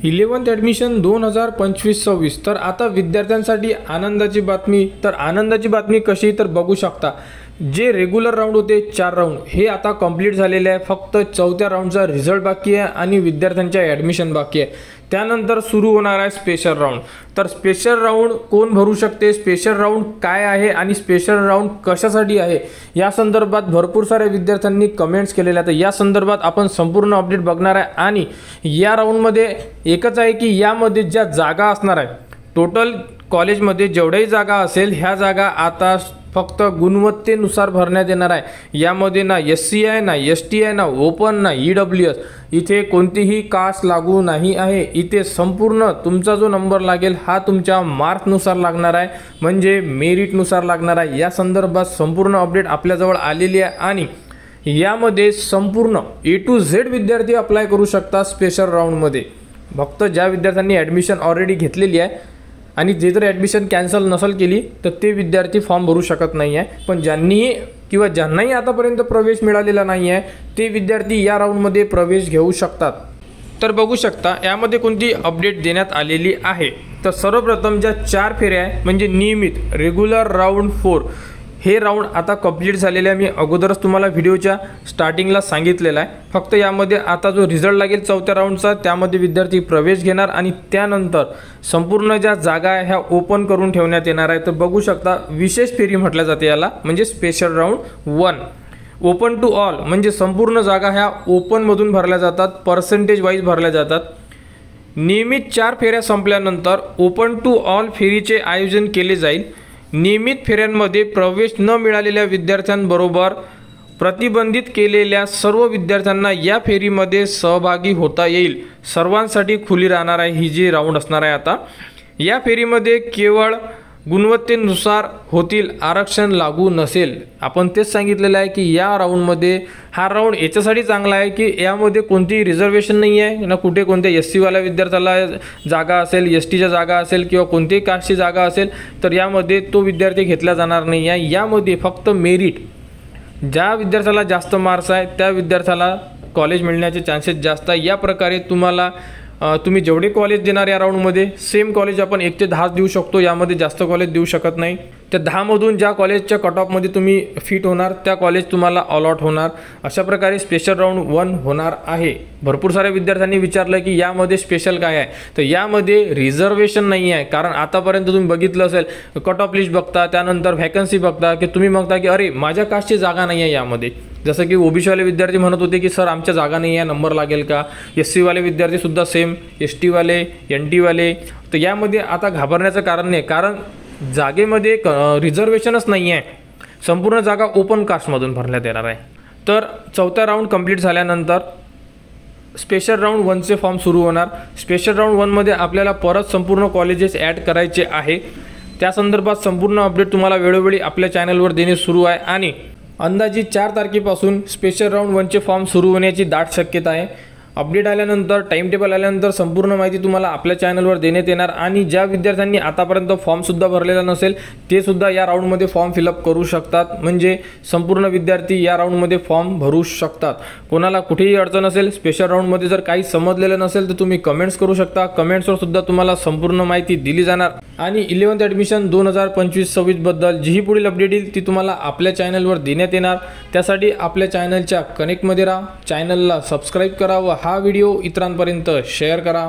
11th admission 2025-26 तर आता विद्यार्थ्यांसाठी आनंदाची बातमी कशी तर बघू शकता। जे रेग्युलर राऊंड होते 4 राऊंड हे आता कंप्लीट झालेले आहे। फक्त चौथ्या राऊंडचा रिझल्ट बाकी आहे आणि विद्यार्थ्यांचे ॲडमिशन बाकी आहे। त्यानंतर सुरू होणार आहे स्पेशल राऊंड। तर स्पेशल राऊंड कोण भरू शकते, स्पेशल राऊंड काय आहे आणि स्पेशल राऊंड कशासाठी आहे या संदर्भात भरपूर सारे विद्यार्थ्यांनी कमेंट्स केलेल्या आहेत। या संदर्भात आपण संपूर्ण अपडेट बघणार आहे आणि या राऊंडमध्ये एकच आहे की यामध्ये ज्या जागा असणार आहे टोटल कॉलेजमध्ये जेवढ्याही जागा असेल ह्या जागा आता फक्त गुणवत्तेनुसार भरण्यात येणार आहे। यामध्ये ना SC आहे, ना ST आहे, ना ओपन, ना EWS, इथे कोणतीही कास्ट लागू नाही आहे। इथे संपूर्ण तुमचा जो नंबर लागेल हा तुमच्या मार्क्सनुसार लागणार आहे, म्हणजे मेरिटनुसार लागणार आहे। या संदर्भात संपूर्ण अपडेट आपल्याजवळ आलेली आहे आणि यामध्ये संपूर्ण A to Z विद्यार्थी अप्लाय करू शकतात स्पेशल राऊंडमध्ये। फक्त ज्या विद्यार्थ्यांनी ॲडमिशन ऑलरेडी घेतलेली आहे आणि जे जर ॲडमिशन कॅन्सल नसेल केली तर ते विद्यार्थी फॉर्म भरू शकत नाही आहे। पण ज्यांनाही आतापर्यंत प्रवेश मिळालेला नाही आहे ते विद्यार्थी या राऊंडमध्ये प्रवेश घेऊ शकतात। तर बघू शकता यामध्ये कोणती अपडेट देण्यात आलेली आहे। तर सर्वप्रथम ज्या 4 फेऱ्या आहे म्हणजे नियमित रेग्युलर राऊंड 4 हे राऊंड आता कंप्लीट झालेले आहे। मी अगोदरच तुम्हाला व्हिडिओच्या स्टार्टिंगला सांगितलेलं आहे। फक्त यामध्ये आता जो रिझल्ट लागेल चौथ्या राऊंडचा त्यामध्ये विद्यार्थी प्रवेश घेणार आणि त्यानंतर संपूर्ण ज्या जागा आहे ह्या ओपन करून ठेवण्यात येणार आहे। तर बघू शकता विशेष फेरी म्हटल्या जाते याला, म्हणजे special round 1 open to all, म्हणजे संपूर्ण जागा ह्या ओपनमधून भरल्या जातात, पर्सेंटेज वाईज भरल्या जातात। नियमित 4 फेऱ्या संपल्यानंतर ओपन टू ऑल फेरीचे आयोजन केले जाईल। नियमित फेऱ्यांमध्ये प्रवेश न मिळालेल्या विद्यार्थ्यांबरोबर प्रतिबंधित केलेल्या सर्व विद्यार्थ्यांना या फेरीमध्ये सहभागी होता येईल। सर्वांसाठी खुली राहणार आहे ही जी राऊंड असणार आहे। आता या फेरीमध्ये केवळ गुणवत्तेनुसार होतील, आरक्षण लागू नसेल। आपण तेच सांगितलेलं आहे की या राऊंडमध्ये हा राऊंड याच्यासाठी चांगला आहे की यामध्ये कोणतीही रिझर्वेशन नाही आहे ना, कुठे कोणत्या SC वाल्या विद्यार्थ्याला जागा असेल, STच्या जागा असेल किंवा कोणतीही कास्टची जागा असेल तर यामध्ये तो विद्यार्थी घेतला जाणार नाही आहे। यामध्ये फक्त मेरिट, ज्या विद्यार्थ्याला जास्त मार्क्स आहे त्या विद्यार्थ्याला कॉलेज मिळण्याचे चान्सेस जास्त आहे। या प्रकारे तुम्ही जेवढे कॉलेज देणार या राऊंडमध्ये सेम कॉलेज आपण 1 ते 10 देऊ शकतो, यामध्ये जास्त कॉलेज देऊ शकत नाही। त्या 10 मधून ज्या कॉलेजच्या कट ऑफमध्ये तुम्ही फिट होणार त्या कॉलेज तुम्हाला अलॉट होणार। अशा प्रकारे स्पेशल राऊंड 1 होणार आहे। भरपूर साऱ्या विद्यार्थ्यांनी विचारलं की यामध्ये स्पेशल काय आहे, तर यामध्ये रिझर्वेशन नाही आहे। कारण आतापर्यंत तुम्ही बघितलं असेल कट ऑफ लिस्ट बघता, त्यानंतर व्हॅकन्सी बघता की तुम्ही म्हणता की अरे माझ्या कास्टची जागा नाही आहे यामध्ये। जसं की OBC वाले विद्यार्थी म्हणत होते की सर आमच्या जागा नाही आहे, नंबर लागेल का। SC वाले विद्यार्थी सुद्धा सेम, ST वाले, NT वाले। तर यामध्ये आता घाबरण्याचं कारण नाही, कारण जागेमध्ये रिझर्वेशनच नाही आहे। संपूर्ण जागा ओपन कास्टमधून भरण्यात येणार आहे। तर चौथा राऊंड कंप्लीट झाल्यानंतर स्पेशल राऊंड 1चे फॉर्म सुरू होणार। स्पेशल राऊंड 1मध्ये आपल्याला परत संपूर्ण कॉलेजेस ॲड करायचे आहे। त्या संदर्भात संपूर्ण अपडेट तुम्हाला वेळोवेळी आपल्या चॅनलवर देणे सुरू आहे आणि अंदाजित 4 तारखेपासून स्पेशल राऊंड 1चे फॉर्म सुरू होण्याची दाट शक्यता आहे। अपडेट आल्यानंतर, टाइम टेबल आल्यानंतर संपूर्ण माहिती तुम्हाला आपल्या चॅनलवर देण्यात येणार आणि ज्या विद्यार्थ्यांनी आतापर्यंत फॉर्मसुद्धा भरलेला नसेल ते सुद्धा या राऊंडमध्ये फॉर्म फिलअप करू शकतात। म्हणजे संपूर्ण विद्यार्थी या राऊंडमध्ये फॉर्म भरू शकतात। कोणाला कुठेही अडचण असेल, स्पेशल राऊंडमध्ये जर काही समजलेलं नसेल तर तुम्ही कमेंट्स करू शकता। कमेंट्सवर सुद्धा तुम्हाला संपूर्ण माहिती दिली जाणार आणि 11th ॲडमिशन 2025-26 बद्दल जी पुढील अपडेट येईल ती तुम्हाला आपल्या चॅनलवर देण्यात येणार। त्यासाठी आपल्या चॅनलच्या कनेक्टमध्ये राहा, चॅनलला सबस्क्राईब करा व हा व्हिडिओ इतरांपर्यंत शेअर करा।